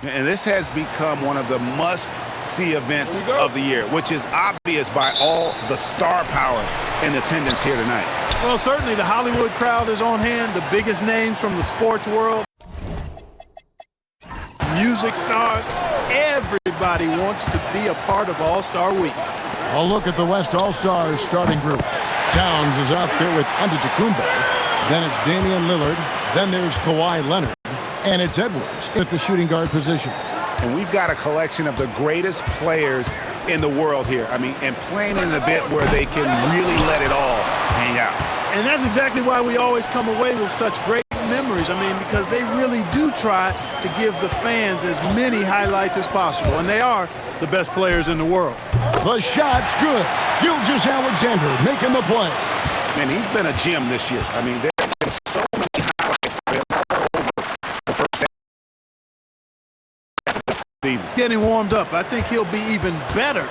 And this has become one of the must-see events of the year, which is obvious by all the star power in attendance here tonight. Well, certainly the Hollywood crowd is on hand, the biggest names from the sports world, music stars. Everybody wants to be a part of All-Star Week. A look at the West All-Stars starting group. Towns is out there with Antetokounmpo. Then it's Damian Lillard. Then there's Kawhi Leonard. And it's Edwards at the shooting guard position. And we've got a collection of the greatest players in the world here. I mean, and playing in an event where they can really let it all hang out. And that's exactly why we always come away with such great memories. I mean, because they really do try to give the fans as many highlights as possible. And they are the best players in the world. The shot's good. Gilgeous-Alexander making the play. Man, he's been a gem this year. I mean, there have been so many highlights for him all over the first half of the season. Getting warmed up. I think he'll be even better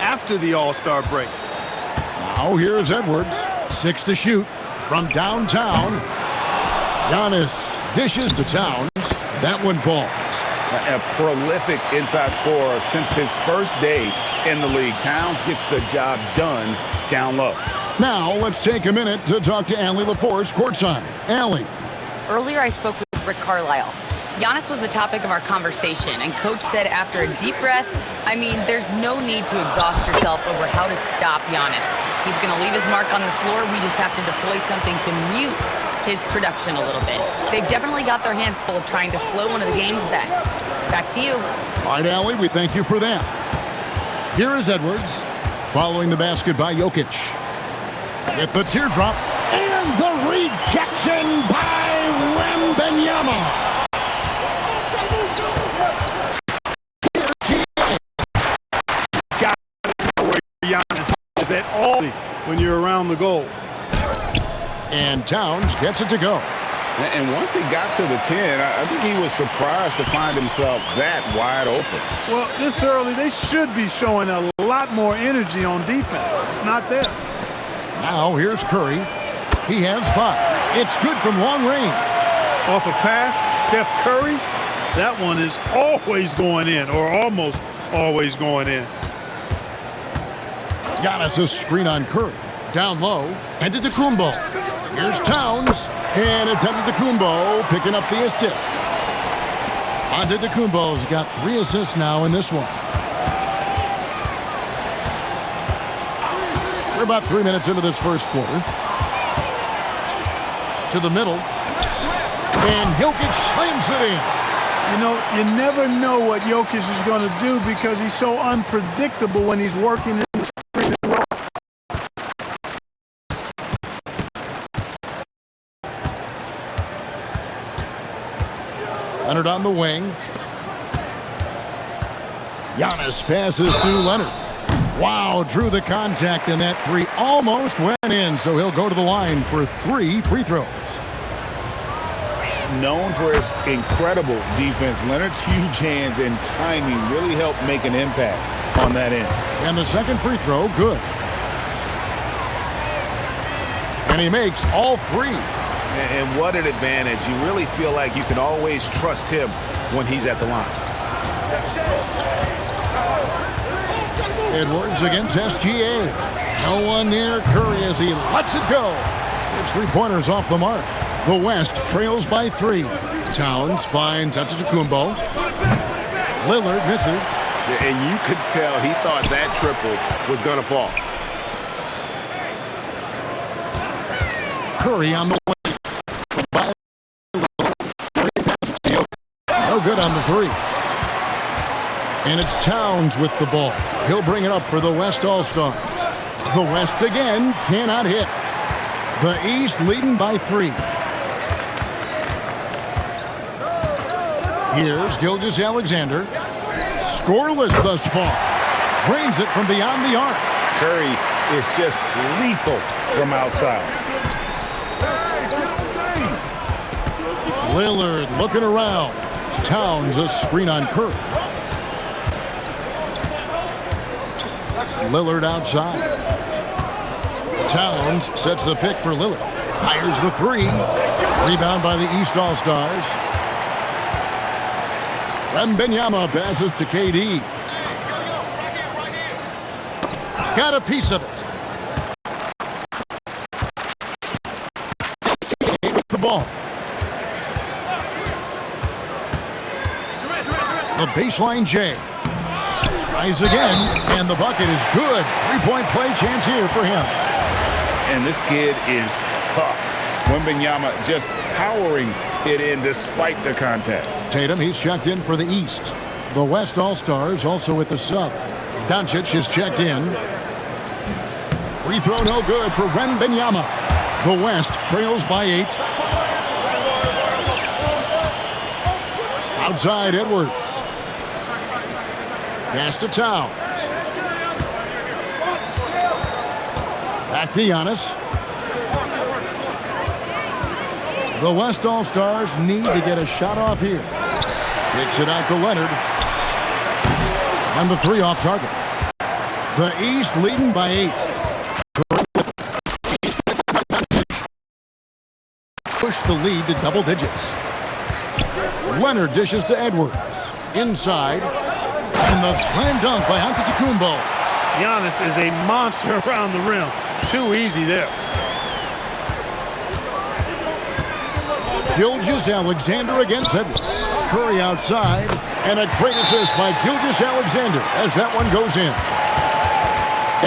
after the All-Star break. Now here's Edwards. 6 to shoot from downtown. Giannis dishes to Towns. That one falls. A prolific inside scorer since his first day in the league. Towns gets the job done down low. Now let's take a minute to talk to Allie LaForce courtside. Allie. Earlier I spoke with Rick Carlisle. Giannis was the topic of our conversation, and Coach said after a deep breath, I mean, there's no need to exhaust yourself over how to stop Giannis. He's going to leave his mark on the floor. We just have to deploy something to mute his production a little bit. They've definitely got their hands full trying to slow one of the game's best. Back to you. All right, Allie, we thank you for that. Here is Edwards, following the basket by Jokic. With the teardrop, and the rejection by Wembanyama. Giannis is at all when you're around the goal. And Towns gets it to go. And once he got to the 10, I think he was surprised to find himself that wide open. Well, this early, they should be showing a lot more energy on defense. It's not there. Now here's Curry. He has 5. It's good from long range. Off a pass, Steph Curry, that one is always going in, or almost always going in. Giannis a screen on Curry. Down low, Antetokounmpo. Here's Towns, and it's Antetokounmpo picking up the assist. Antetokounmpo's got 3 assists now in this one. We're about 3 minutes into this first quarter. To the middle, and Jokic slams it in. You know, you never know what Jokic is going to do because he's so unpredictable when he's working in the screen and roll. Leonard on the wing. Giannis passes to Leonard. Wow, drew the contact, and that 3 almost went in, so he'll go to the line for 3 free throws. Known for his incredible defense, Leonard's huge hands and timing really helped make an impact on that end. And the second free throw, good. And he makes all 3. And what an advantage. You really feel like you can always trust him when he's at the line. Edwards against SGA. No one near Curry as he lets it go. His 3-pointers off the mark. The West trails by 3. Towns finds Antetokounmpo. Lillard misses. And you could tell he thought that triple was going to fall. Curry on the way. No good on the 3. And it's Towns with the ball. He'll bring it up for the West All-Stars. The West again cannot hit. The East leading by 3. Here's Gilgeous-Alexander. Scoreless thus far. Drains it from beyond the arc. Curry is just lethal from outside. Lillard looking around. Towns a screen on Curry. Lillard outside. Towns sets the pick for Lillard. Fires the 3. Rebound by the East All-Stars. Wembanyama passes to KD. Got a piece of it. With the ball. The baseline J. Tries again, and the bucket is good. Three-point play chance here for him. And this kid is tough. Wembanyama just powering it in despite the contact. Tatum, he's checked in for the East. The West All-Stars also with the sub. Doncic is checked in. Free throw no good for Wembanyama. The West trails by 8. Outside Edwards. Pass to Towns. Back to Giannis. The West All-Stars need to get a shot off here. Kicks it out to Leonard. And the 3 off target. The East leading by 8. Push the lead to double digits. Leonard dishes to Edwards. Inside. And the slam dunk by Antetokounmpo. Giannis is a monster around the rim. Too easy there. Gilgeous-Alexander against Edwards. Curry outside. And a great assist by Gilgeous-Alexander as that one goes in.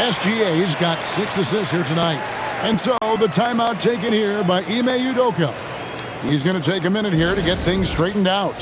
SGA's got 6 assists here tonight. And so the timeout taken here by Ime Udoka. He's going to take a minute here to get things straightened out.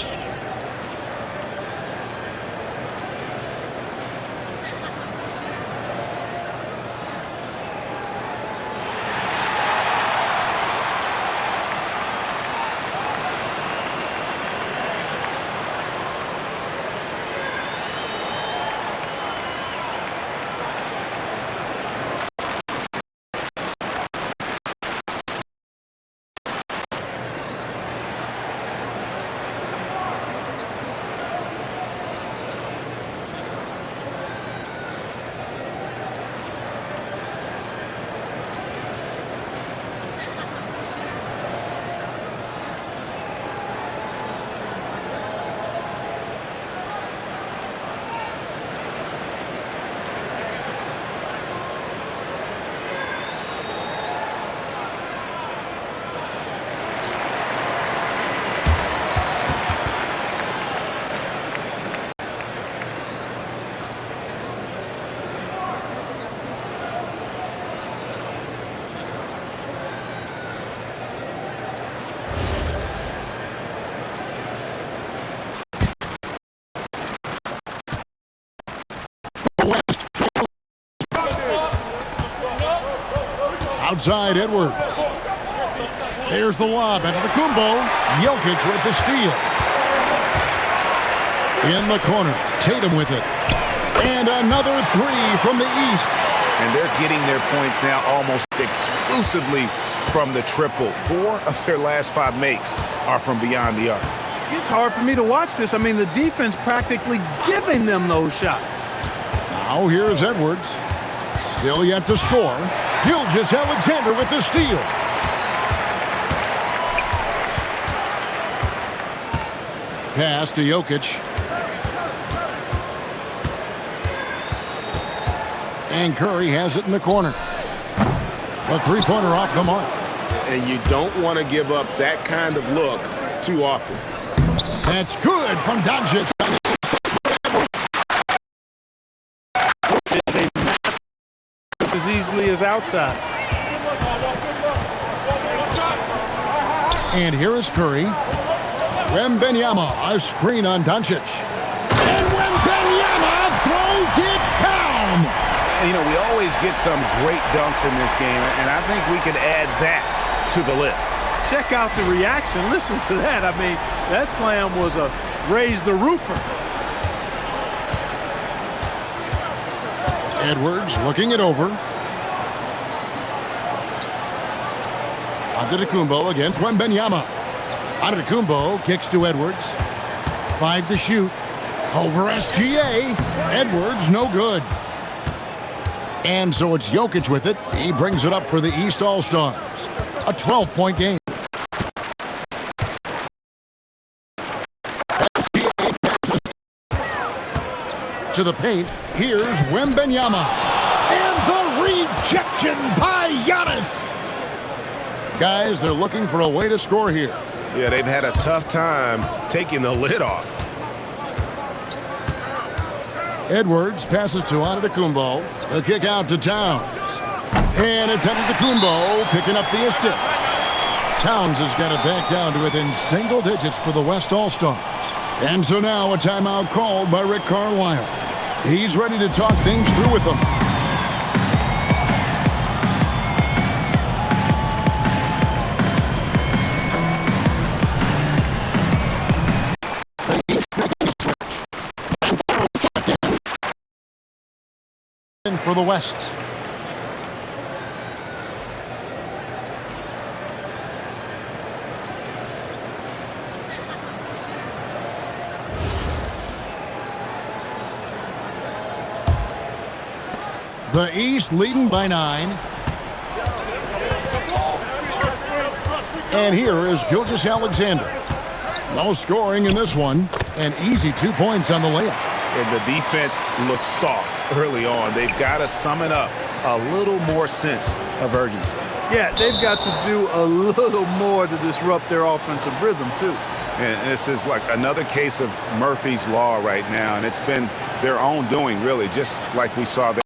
Outside Edwards. There's the lob into the Kumbo. Jokic with the steal. In the corner. Tatum with it. And another 3 from the East. And they're getting their points now almost exclusively from the triple. 4 of their last 5 makes are from beyond the arc. It's hard for me to watch this. I mean, the defense practically giving them those shots. Now here's Edwards. Still yet to score. Gilgeous-Alexander with the steal. Pass to Jokic. And Curry has it in the corner. A 3-pointer off the mark. And you don't want to give up that kind of look too often. That's good from Doncic. As easily as outside. And here is Curry. Wembanyama, a screen on Doncic. And Wembanyama throws it down. You know, we always get some great dunks in this game, and I think we could add that to the list. Check out the reaction. Listen to that. I mean, that slam was a raise the roofer. Edwards looking it over. Antetokounmpo against Wembanyama. Antetokounmpo kicks to Edwards. 5 to shoot. Over SGA. Edwards no good. And so it's Jokic with it. He brings it up for the East All-Stars. A 12-point game. SGA passes to the paint. Here's Wembanyama. And the rejection by Giannis. Guys, they're looking for a way to score here. Yeah, they've had a tough time taking the lid off. Edwards passes to Antetokounmpo. The kick out to Towns. And it's Antetokounmpo picking up the assist. Towns has got it back down to within single digits for the West All-Stars. And so now a timeout called by Rick Carlisle. He's ready to talk things through with them. For the West. The East leading by 9. And here is Gilgeous-Alexander. No scoring in this one. An easy 2 points on the layup. And the defense looks soft early on. They've got to sum it up a little more sense of urgency. Yeah, they've got to do a little more to disrupt their offensive rhythm, too. And this is like another case of Murphy's Law right now, and it's been their own doing, really, just like we saw there.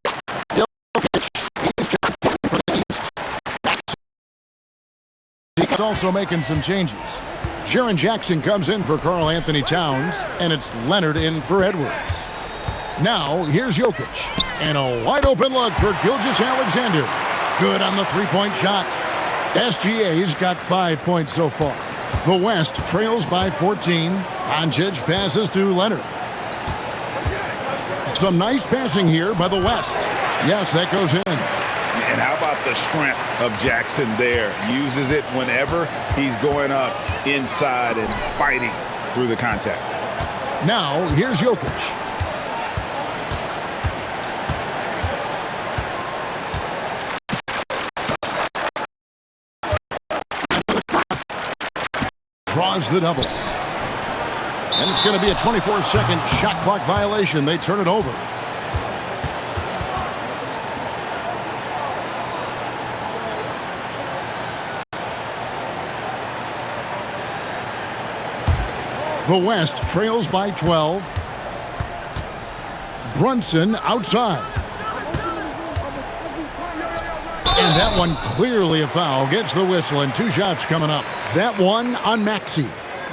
He's also making some changes. Jaren Jackson comes in for Karl Anthony Towns, and it's Leonard in for Edwards. Now, here's Jokic. And a wide-open look for Gilgeous-Alexander. Good on the three-point shot. SGA's got 5 points so far. The West trails by 14. Doncic passes to Leonard. Some nice passing here by the West. Yes, that goes in. And how about the strength of Jackson there? Uses it whenever he's going up inside and fighting through the contact. Now, here's Jokic. Draws the double. And it's going to be a 24-second shot clock violation. They turn it over. The West trails by 12. Brunson outside. And that one clearly a foul. Gets the whistle and 2 shots coming up. That one on Maxey.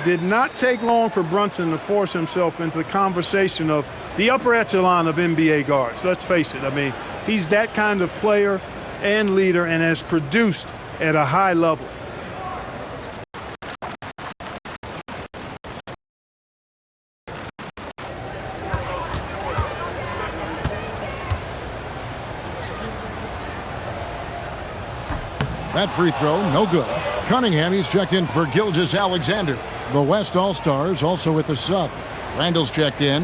Did not take long for Brunson to force himself into the conversation of the upper echelon of NBA guards. Let's face it. I mean, he's that kind of player and leader and has produced at a high level. That free throw, no good. Cunningham, he's checked in for Gilgeous-Alexander. The West All-Stars also with the sub. Randall's checked in.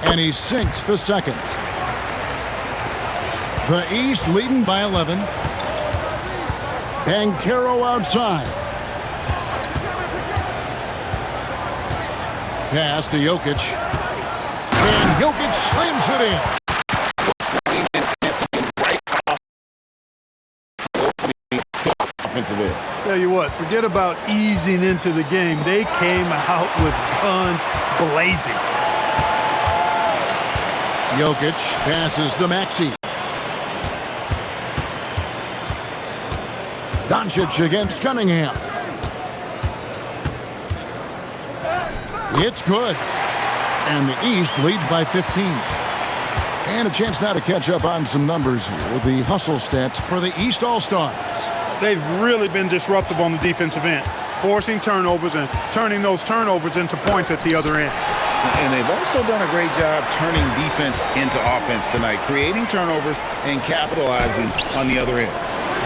And he sinks the second. The East leading by 11. Banchero outside. Pass to Jokic. And Jokic slams it in. Offensive end. Tell you what, forget about easing into the game. They came out with guns blazing. Jokic passes to Maxey. Doncic against Cunningham. It's good. And the East leads by 15. And a chance now to catch up on some numbers here. The hustle stats for the East All-Stars. They've really been disruptive on the defensive end, forcing turnovers and turning those turnovers into points at the other end. And they've also done a great job turning defense into offense tonight, creating turnovers and capitalizing on the other end.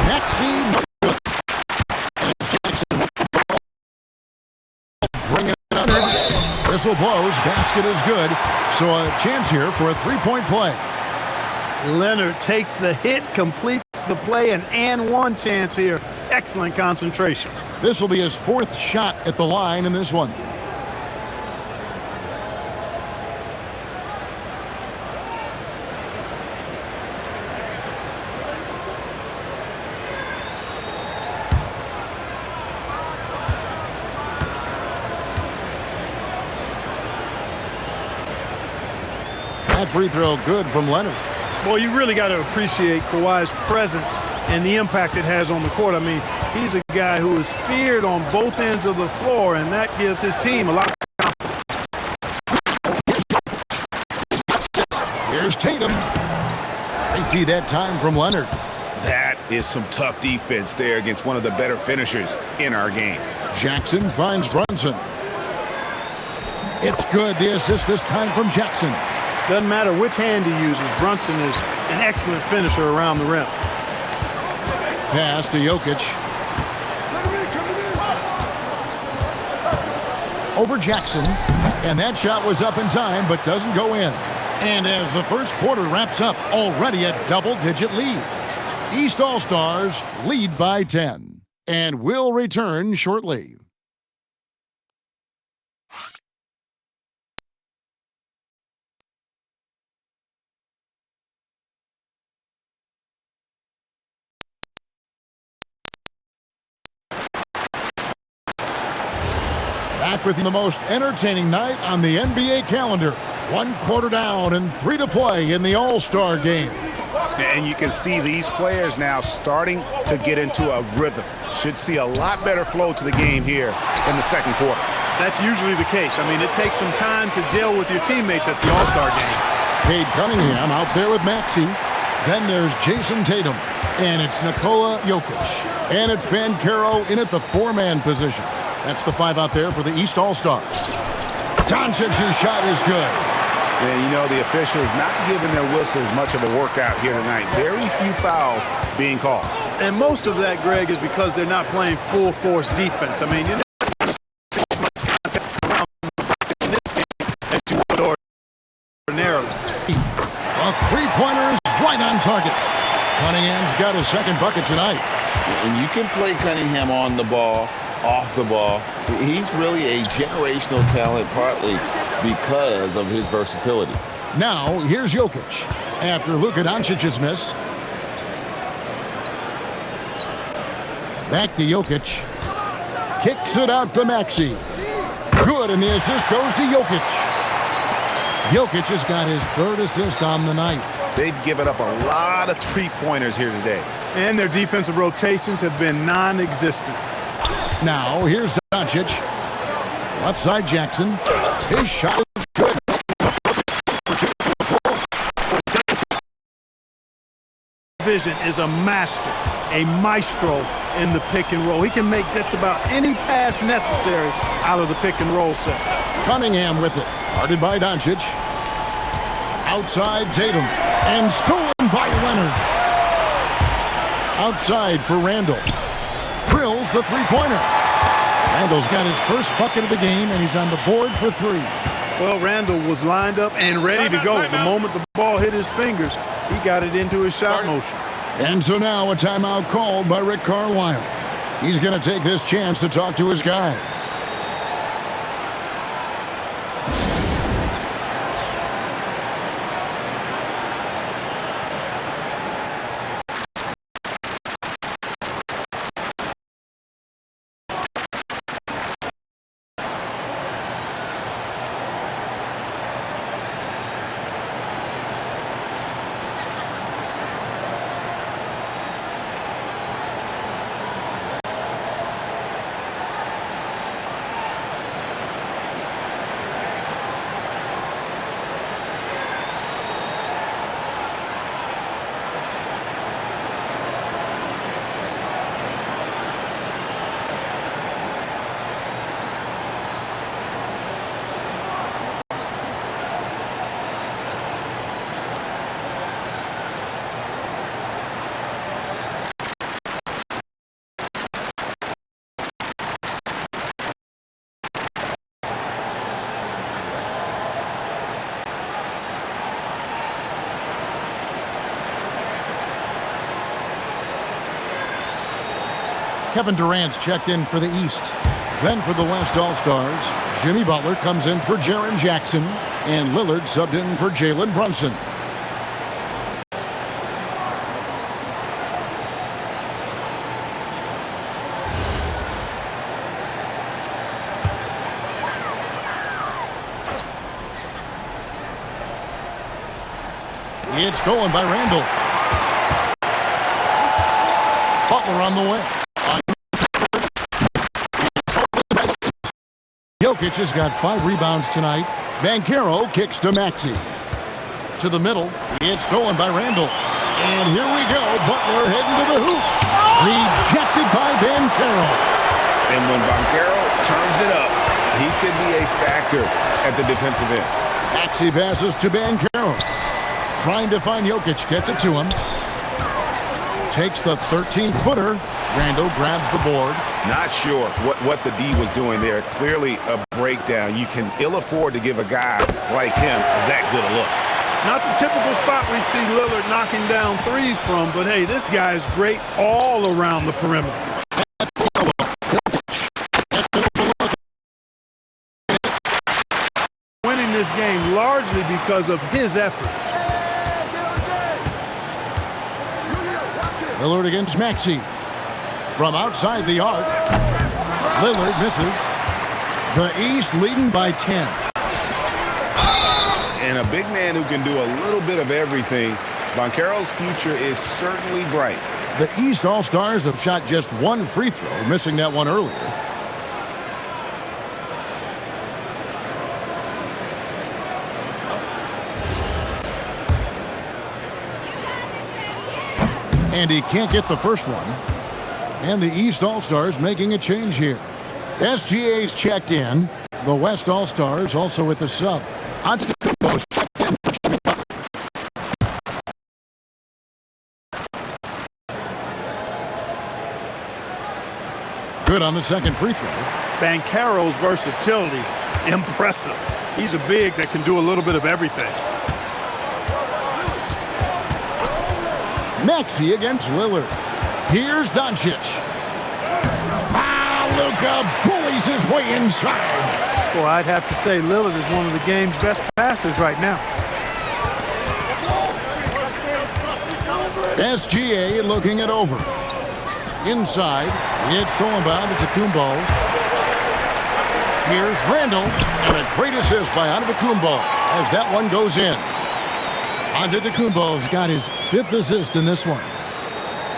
Maxey. Bring it under. Whistle blows. Basket is good. So a chance here for a three-point play. Leonard takes the hit, completes the play, and one chance here. Excellent concentration. This will be his 4th shot at the line in this one. That free throw good from Leonard. Well, you really got to appreciate Kawhi's presence and the impact it has on the court. I mean, he's a guy who is feared on both ends of the floor, and that gives his team a lot of confidence. Here's Tatum. Safety that time from Leonard. That is some tough defense there against one of the better finishers in our game. Jackson finds Brunson. It's good. The assist this time from Jackson. Doesn't matter which hand he uses, Brunson is an excellent finisher around the rim. Pass to Jokic. Over Jackson. And that shot was up in time, but doesn't go in. And as the first quarter wraps up, already a double-digit lead. East All-Stars lead by 10. And will return shortly. Back with the most entertaining night on the NBA calendar. 1 quarter down and 3 to play in the All-Star game. And you can see these players now starting to get into a rhythm. Should see a lot better flow to the game here in the second quarter. That's usually the case. I mean, it takes some time to gel with your teammates at the All-Star game. Cade Cunningham out there with Maxey. Then there's Jason Tatum. And it's Nikola Jokic. And it's Banchero in at the 4-man position. That's the 5 out there for the East All-Stars. Doncic's shot is good. And you know, the officials not giving their whistles much of a workout here tonight. Very few fouls being called. And most of that, Greg, is because they're not playing full force defense. I mean, you're not seeing as much contact around in this game as you would ordinarily. A three-pointer is right on target. Cunningham's got his second bucket tonight. And you can play Cunningham on the ball, off the ball. He's really a generational talent, partly because of his versatility. Now, here's Jokic. After Luka Doncic's miss. Back to Jokic. Kicks it out to Maxey. Good, and the assist goes to Jokic. Jokic has got his 3rd assist on the night. They've given up a lot of three-pointers here today. And their defensive rotations have been non-existent. Now, here's Doncic. Left side Jackson. His shot is good. Vision is a master, a maestro in the pick and roll. He can make just about any pass necessary out of the pick and roll set. Cunningham with it. Guarded by Doncic. Outside Tatum. And stolen by Leonard. Outside for Randall. Drills the three-pointer. Randall's got his first bucket of the game, and he's on the board for 3. Well, Randall was lined up and ready to go. The moment the ball hit his fingers, he got it into his shot motion. And so now a timeout called by Rick Carlisle. He's going to take this chance to talk to his guys. Kevin Durant's checked in for the East. Then for the West All-Stars, Jimmy Butler comes in for Jaren Jackson, and Lillard subbed in for Jalen Brunson. It's stolen by Randall. Butler on the way. Jokic has got 5 rebounds tonight. Banchero kicks to Maxey. To the middle. It's stolen by Randall. And here we go. Butler heading to the hoop. Rejected by Banchero. And when Banchero turns it up, he could be a factor at the defensive end. Maxey passes to Banchero. Trying to find Jokic. Gets it to him. Takes the 13-footer. Randall grabs the board. Not sure what the D was doing there. Clearly a breakdown. You can ill afford to give a guy like him that good a look. Not the typical spot we see Lillard knocking down threes from, but hey, this guy is great all around the perimeter. Winning this game largely because of his effort. Lillard against Maxey. From outside the arc, Lillard misses. The East leading by 10. And a big man who can do a little bit of everything. Banchero's future is certainly bright. The East All-Stars have shot just 1 free throw, missing that one earlier. And he can't get the first one. And the East All-Stars making a change here. SGA's checked in. The West All-Stars also with the sub. Antetokounmpo's checked in for Jimmy Butler. Good on the second free throw. Banchero's versatility, impressive. He's a big that can do a little bit of everything. Maxey against Lillard. Here's Doncic. Luka bullies his way inside. Well, I'd have to say Lillard is one of the game's best passers right now. SGA looking it over. Inside, it's stolen by Antetokounmpo. Here's Randall, and a great assist by Antetokounmpo as that one goes in. Antetokounmpo's got his 5th assist in this one.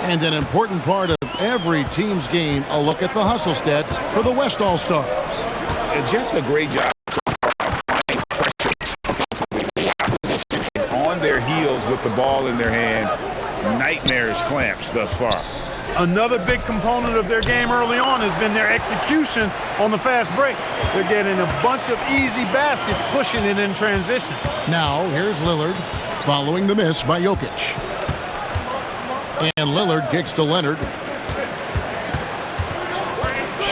And an important part of every team's game, a look at the hustle stats for the West All-Stars. And just a great job applying pressure offensively. The opposition is on their heels with the ball in their hand. Nightmarish clamps thus far. Another big component of their game early on has been their execution on the fast break. They're getting a bunch of easy baskets, pushing it in transition. Now, here's Lillard following the miss by Jokic. And Lillard kicks to Leonard.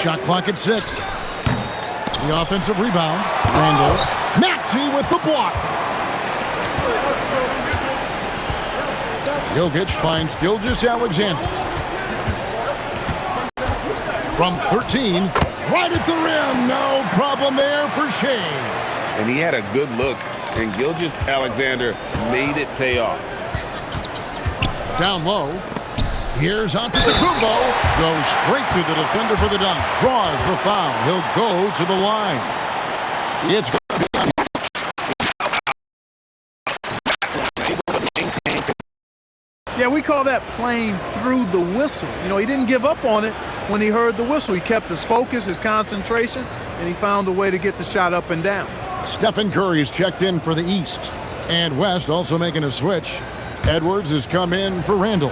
Shot clock at 6. The offensive rebound. Randall. Maxey with the block. Jokic finds Gilgeous-Alexander. From 13, right at the rim. No problem there for Shea. And he had a good look, and Gilgeous-Alexander made it pay off. Down low. Here's Antetokounmpo. Goes straight through the defender for the dunk. Draws the foul. He'll go to the line. It's going to be Yeah, we call that playing through the whistle. You know, he didn't give up on it when he heard the whistle. He kept his focus, his concentration, and he found a way to get the shot up and down. Stephen Curry's checked in for the East. And West also making a switch. Edwards has come in for Randall.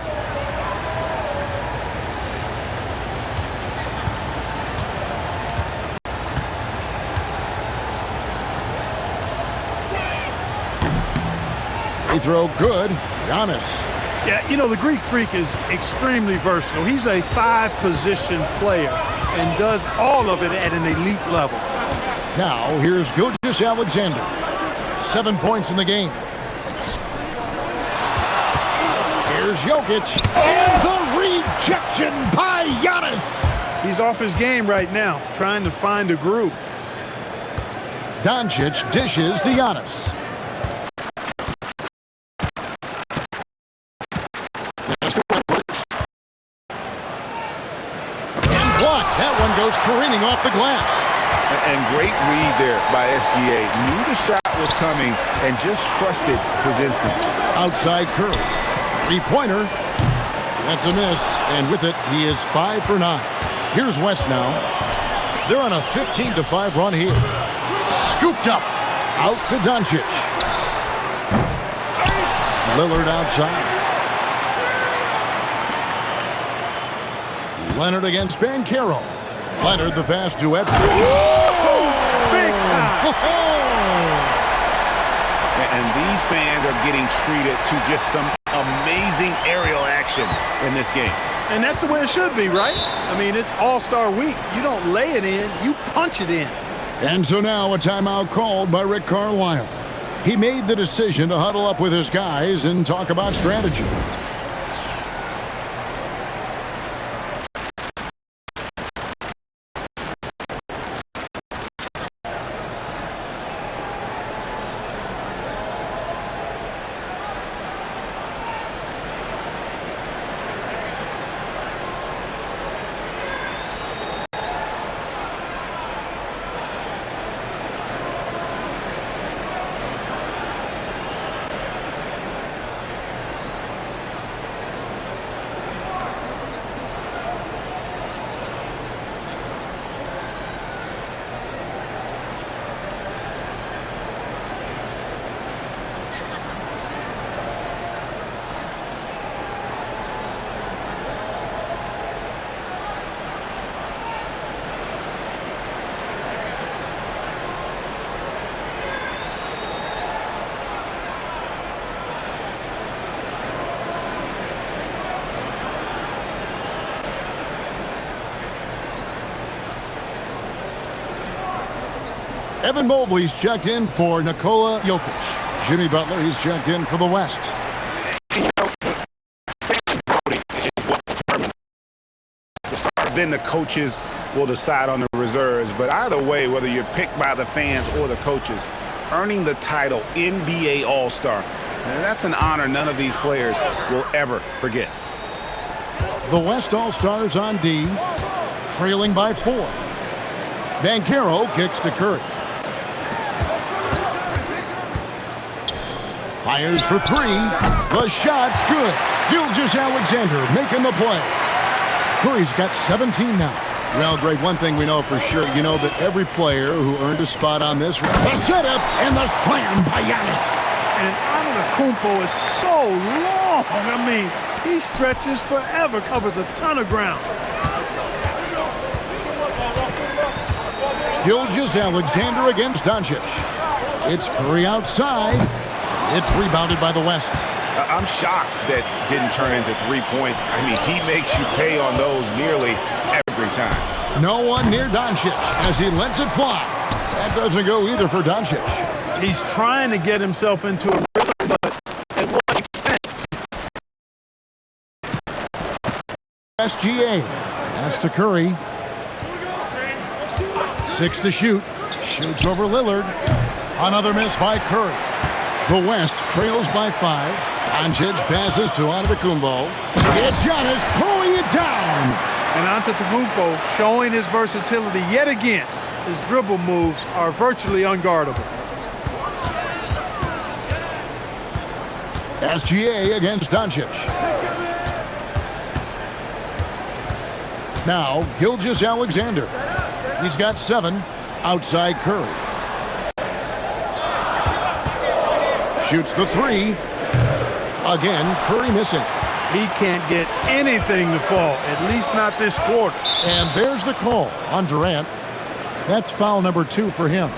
Free throw good. Giannis. Yeah, you know, the Greek Freak is extremely versatile. He's a 5-position player and does all of it at an elite level. Now, here's Gilgeous-Alexander. 7 points in the game. Here's Jokic. And the rejection by Giannis. He's off his game right now, trying to find a groove. Doncic dishes to Giannis. And blocked. That one goes careening off the glass. And great read there by SGA. Knew the shot was coming and just trusted his instinct. Outside Curry. Three-pointer. That's a miss. And with it, he is 5 for 9. Here's West now. They're on a 15-5 run here. Scooped up. Out to Doncic. Lillard outside. Leonard against Banchero. Leonard the pass to Edwards. Big time. And these fans are getting treated to just some amazing aerial action in this game. And that's the way it should be, right? I mean, it's All-Star Week. You don't lay it in, you punch it in. And so now a timeout called by Rick Carlisle. He made the decision to huddle up with his guys and talk about strategy. Evan Mobley's checked in for Nikola Jokic. Jimmy Butler, he's checked in for the West. Then the coaches will decide on the reserves. But either way, whether you're picked by the fans or the coaches, earning the title NBA All-Star, that's an honor none of these players will ever forget. The West All-Stars on D, trailing by 4. Banchero kicks to Curry. Fires for 3. The shot's good. Gilgeous-Alexander making the play. Curry's got 17 now. Well, Greg, one thing we know for sure, you know that every player who earned a spot on this run. The setup and the slam by Giannis. And Antetokounmpo is so long. I mean, he stretches forever, covers a ton of ground. Gilgeous-Alexander against Doncic. It's Curry outside. It's rebounded by the West. I'm shocked that didn't turn into 3 points. I mean, he makes you pay on those nearly every time. No one near Doncic as he lets it fly. That doesn't go either for Doncic. He's trying to get himself into a rhythm, but at what expense? SGA. Pass to Curry. 6 to shoot. Shoots over Lillard. Another miss by Curry. The West trails by 5. Doncic passes to Antetokounmpo. It's Giannis throwing it down. And Antetokounmpo showing his versatility yet again. His dribble moves are virtually unguardable. SGA against Doncic. Now Gilgeous-Alexander. He's got 7. Outside Curry. Shoots the 3. Again, Curry missing. He can't get anything to fall, at least not this quarter. And there's the call on Durant. That's foul number 2 for him.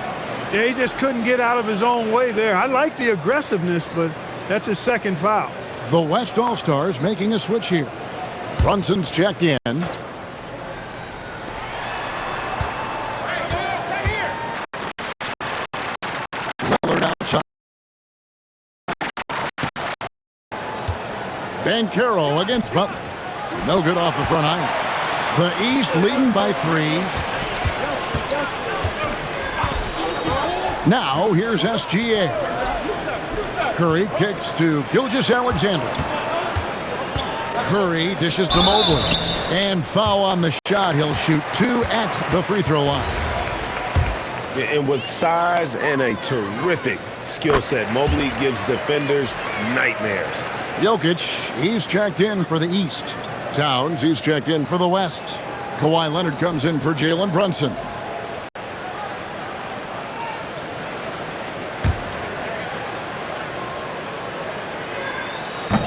Yeah, he just couldn't get out of his own way there. I like the aggressiveness, but that's his second foul. The West All-Stars making a switch here. Brunson's checked in. Banchero against Butler. No good off the front iron. The East leading by 3. Now, here's SGA. Curry kicks to Gilgeous-Alexander. Curry dishes to Mobley. And foul on the shot. He'll shoot 2 at the free throw line. And with size and a terrific skill set, Mobley gives defenders nightmares. Jokic, he's checked in for the East. Towns, he's checked in for the West. Kawhi Leonard comes in for Jalen Brunson.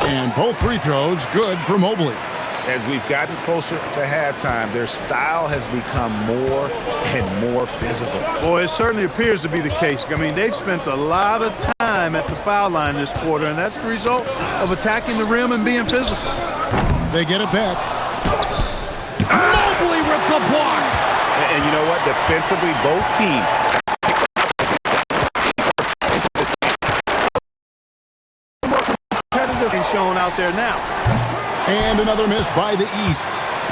And both free throws good for Mobley. As we've gotten closer to halftime, their style has become more and more physical. Boy, it certainly appears to be the case. I mean, they've spent a lot of time at the foul line this quarter, and that's the result of attacking the rim and being physical. They get it back. Mobley with the block. And you know what? Defensively, both teams competitive shown out there now. And another miss by the East.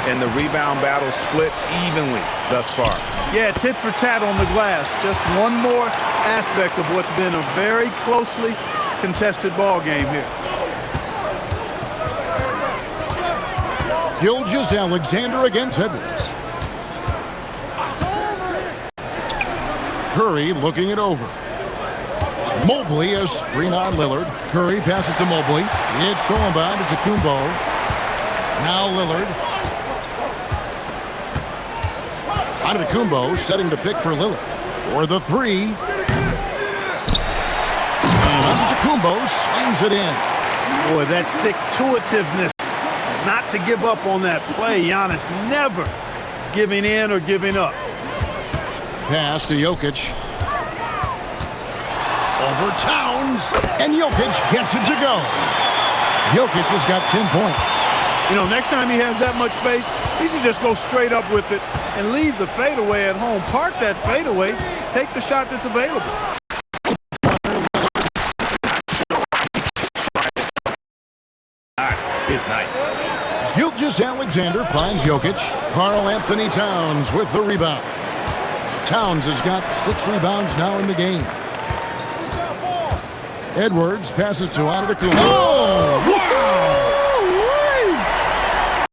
and the rebound battle split evenly thus far. Yeah, tit for tat on the glass. Just one more aspect of what's been a very closely contested ball game here. Gilgeous-Alexander against Edwards. Curry looking it over. Mobley is screen on Lillard. Curry passes to Mobley. It's stolen by Antetokounmpo. Now Lillard. Antetokounmpo setting the pick for Lillard. For the three. And Antetokounmpo slams it in. Boy, that stick-to-itiveness. Not to give up on that play. Giannis never giving in or giving up. Pass to Jokic. Over Towns. And Jokic gets it to go. Jokic has got 10 points. You know, next time he has that much space, he should just go straight up with it and leave the fadeaway at home. Park that fadeaway. Take the shot that's available. His night. Gilgeous-Alexander finds Jokic. Karl Anthony Towns with the rebound. Towns has got 6 rebounds now in the game. Edwards passes to Antetokounmpo. Oh, wow!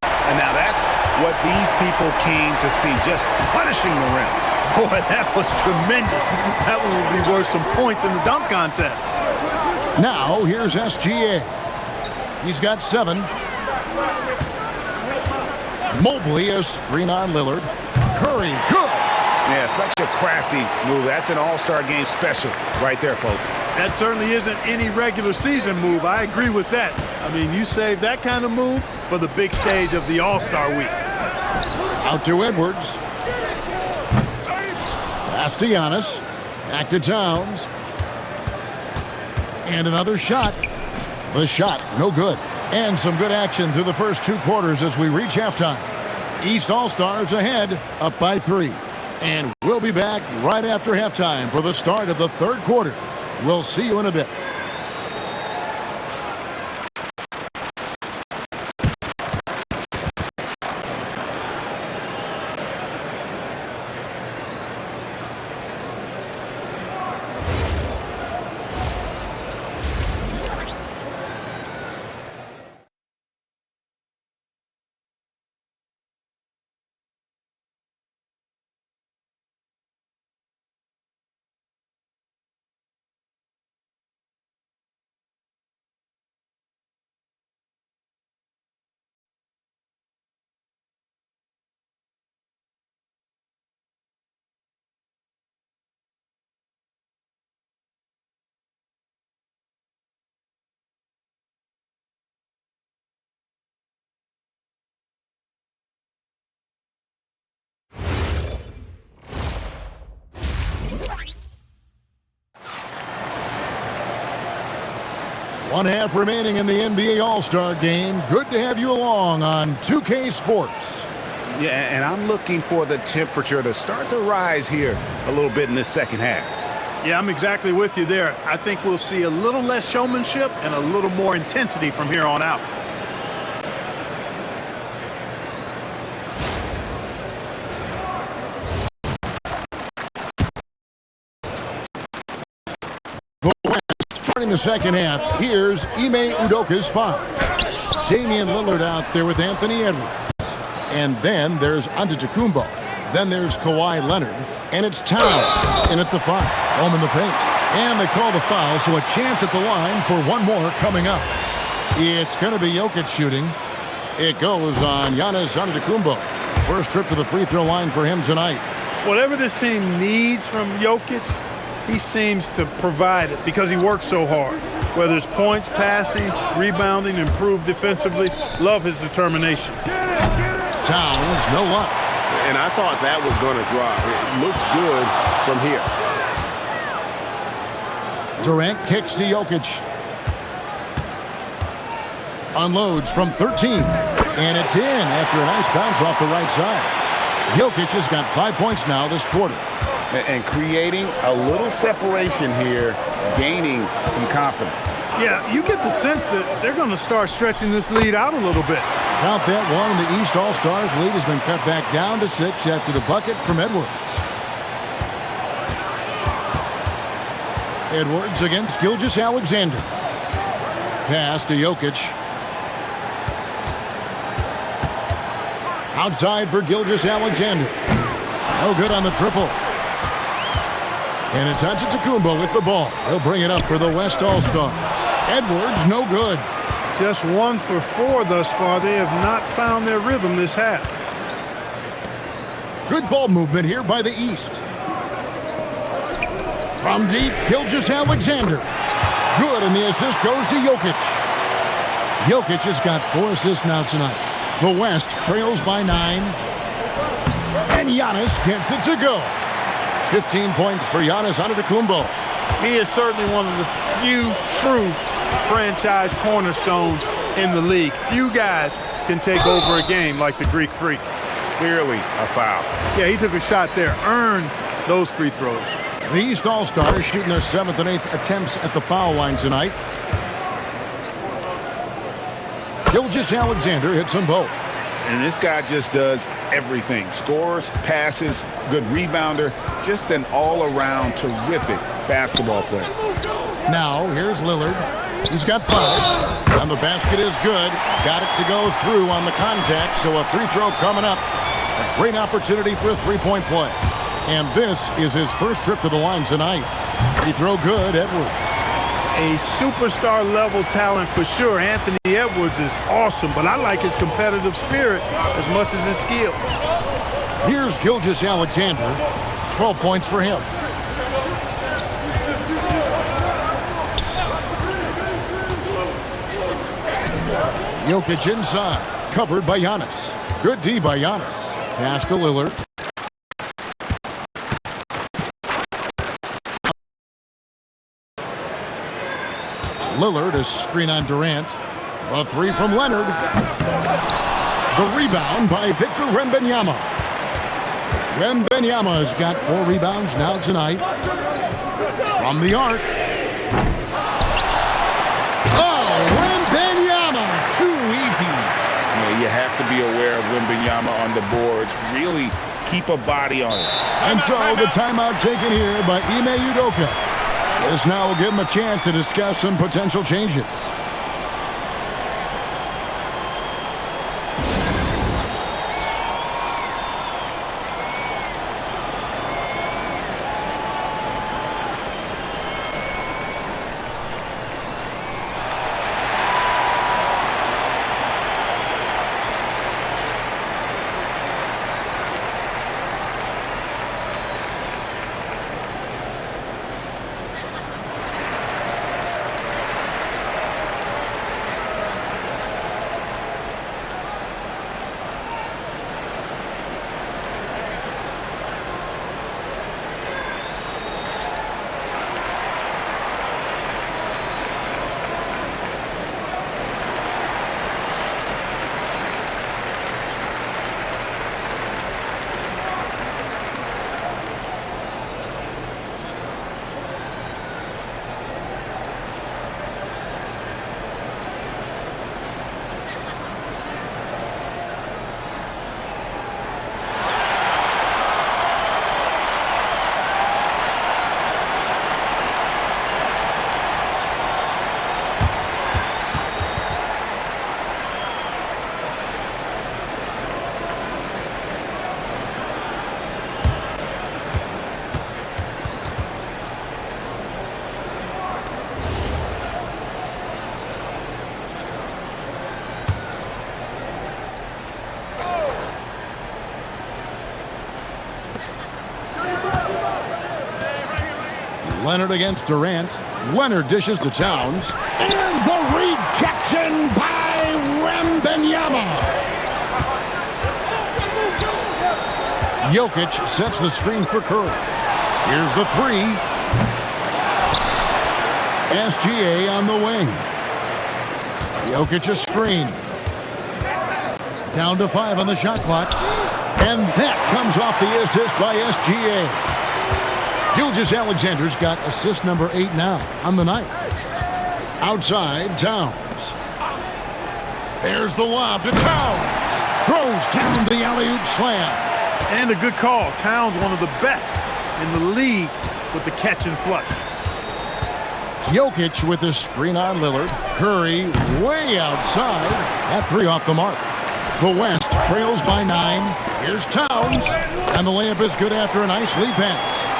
And now that's what these people came to see, just punishing the rim. Boy, that was tremendous. That one would be worth some points in the dunk contest. Now here's SGA. He's got 7. Mobley is screen on Lillard. Curry, good. Yeah, such a crafty move. That's an all-star game special right there, folks. That certainly isn't any regular season move. I agree with that. I mean, you save that kind of move for the big stage of the All-Star week. Out to Edwards. Pass to Giannis. Back to Towns. And another shot. The shot, no good. And some good action through the first 2 quarters as we reach halftime. East All-Stars ahead, up by 3. And we'll be back right after halftime for the start of the 3rd quarter. We'll see you in a bit. One half remaining in the NBA All-Star game. Good to have you along on 2K Sports. Yeah, and I'm looking for the temperature to start to rise here a little bit in this second half. Yeah, I'm exactly with you there. I think we'll see a little less showmanship and a little more intensity from here on out. Entering the second half, here's Ime Udoka's foul. Damian Lillard out there with Anthony Edwards. And then there's Antetokounmpo. Then there's Kawhi Leonard. And it's Towns in at the foul. Home in the paint. And they call the foul, so a chance at the line for one more coming up. It's going to be Jokic shooting. It goes on Giannis Antetokounmpo. First trip to the free throw line for him tonight. Whatever this team needs from Jokic, he seems to provide it because he works so hard. Whether it's points, passing, rebounding, improved defensively, love his determination. Towns, no luck. And I thought that was going to drop. It looked good from here. Durant kicks to Jokic. Unloads from 13. And it's in after a nice bounce off the right side. Jokic has got 5 points now this quarter. And creating a little separation here, gaining some confidence. Yeah, you get the sense that they're going to start stretching this lead out a little bit. Count that one. The East All-Stars lead has been cut back down to 6 after the bucket from Edwards. Edwards against Gilgeous-Alexander. Pass to Jokic. Outside for Gilgeous-Alexander. No good on the triple. And it's Antetokounmpo with the ball. He'll bring it up for the West All-Stars. Edwards, no good. Just 1 for 4 thus far. They have not found their rhythm this half. Good ball movement here by the East. From deep, Gilgeous-Alexander. Good, and the assist goes to Jokic. Jokic has got 4 assists now tonight. The West trails by 9. And Giannis gets it to go. 15 points for Giannis Antetokounmpo. He is certainly one of the few true franchise cornerstones in the league. Few guys can take over a game like the Greek Freak. Clearly a foul. Yeah, he took a shot there, earned those free throws. The East All-Stars shooting their 7th and 8th attempts at the foul line tonight. Gilgeous-Alexander hits them both. And this guy just does everything. Scores, passes, good rebounder. Just an all-around terrific basketball player. Now, here's Lillard. He's got 5. And the basket is good. Got it to go through on the contact, so a free throw coming up. A great opportunity for a three-point play. And this is his first trip to the line tonight. Free throw good, Edwards. A superstar-level talent for sure. Anthony Edwards is awesome, but I like his competitive spirit as much as his skill. Here's Gilgeous-Alexander. 12 points for him. Jokic inside. Covered by Giannis. Good D by Giannis. Pass to Lillard. Lillard is screen on Durant. A 3 from Leonard. The rebound by Victor Wembanyama. Wembanyama has got 4 rebounds now tonight. From the arc. Oh, Wembanyama! Too easy. You have to be aware of Wembanyama on the boards. Really keep a body on it. And so the timeout taken here by Ime Udoka. This now will give him a chance to discuss some potential changes. Leonard against Durant. Leonard dishes to Towns. And the rejection by Wembanyama. Jokic sets the screen for Curry. Here's the three. SGA on the wing. Jokic a screen. Down to 5 on the shot clock. And that comes off the assist by SGA. Gilgeous-Alexander's got assist number 8 now on the night. Outside, Towns. There's the lob to Towns. Throws down the alley-oop slam. And a good call. Towns, one of the best in the league with the catch and flush. Jokic with a screen on Lillard. Curry way outside. That three off the mark. The West trails by 9. Here's Towns. And the layup is good after a nice lead pass.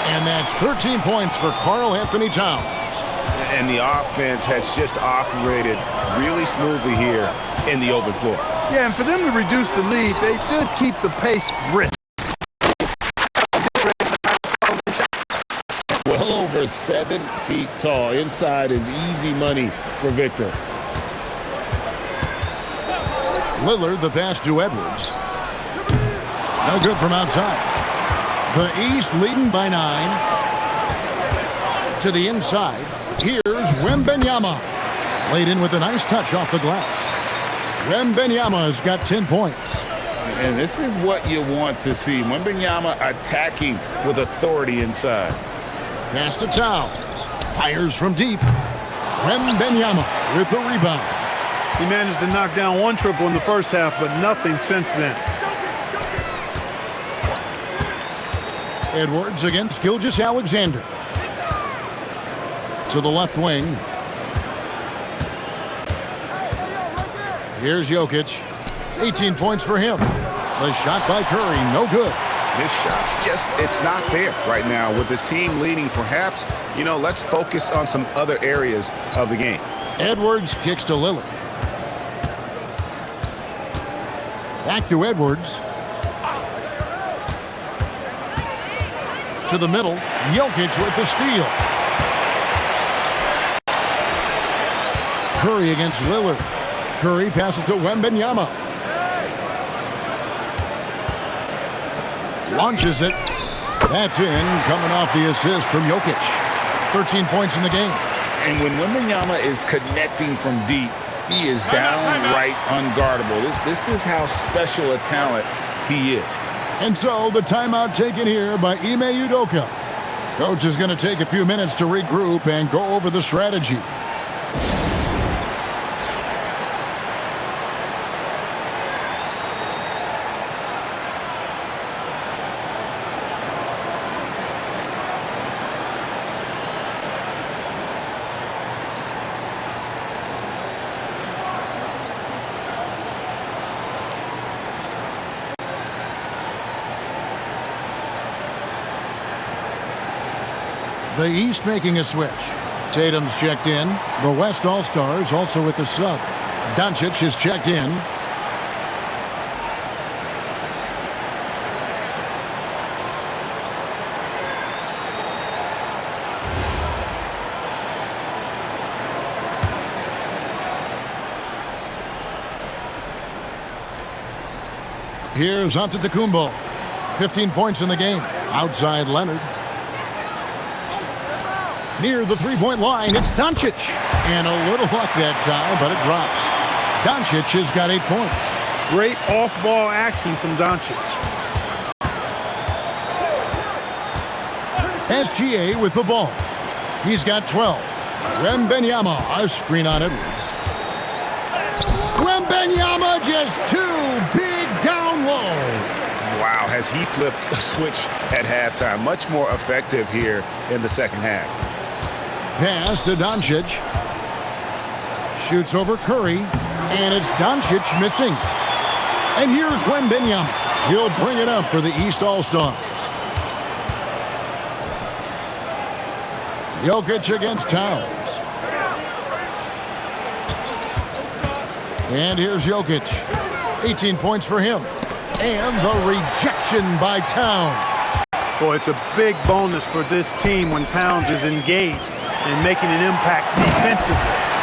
And that's 13 points for Karl Anthony Towns. And the offense has just operated really smoothly here in the open floor. Yeah, and for them to reduce the lead, they should keep the pace brisk. Well over 7 feet tall. Inside is easy money for Victor. Lillard, the pass to Edwards. No good from outside. The East leading by 9. To the inside. Here's Wembanyama. Laid in with a nice touch off the glass. Wembanyama's got 10 points. And this is what you want to see. Wembanyama attacking with authority inside. Pass to Towns. Fires from deep. Wembanyama with the rebound. He managed to knock down one triple in the first half, but nothing since then. Edwards against Gilgeous-Alexander. To the left wing. Here's Jokic. 18 points for him. The shot by Curry, no good. This shot's it's not there right now. With this team leading, perhaps, let's focus on some other areas of the game. Edwards kicks to Lillard. Back to Edwards. To the middle. Jokic with the steal. Curry against Lillard. Curry passes to Wembanyama. Launches it. That's in, coming off the assist from Jokic. 13 points in the game. And when Wembanyama is connecting from deep, he is downright unguardable. This is how special a talent he is. And so the timeout taken here by Ime Udoka. Coach is going to take a few minutes to regroup and go over the strategy. The East making a switch. Tatum's checked in. The West All-Stars also with the sub. Doncic is checked in. Here's Antetokounmpo. 15 points in the game. Outside Leonard. Near the three-point line, it's Doncic. And a little luck that time, but it drops. Doncic has got 8 points. Great off-ball action from Doncic. SGA with the ball. He's got 12. Wembanyama, a screen on Edwards. Wembanyama just too big down low. Wow, has he flipped a switch at halftime. Much more effective here in the second half. Pass to Doncic. Shoots over Curry. And it's Doncic missing. And here's Wembanyama. He'll bring it up for the East All-Stars. Jokic against Towns. And here's Jokic. 18 points for him. And the rejection by Towns. Boy, it's a big bonus for this team when Towns is engaged and making an impact defensively.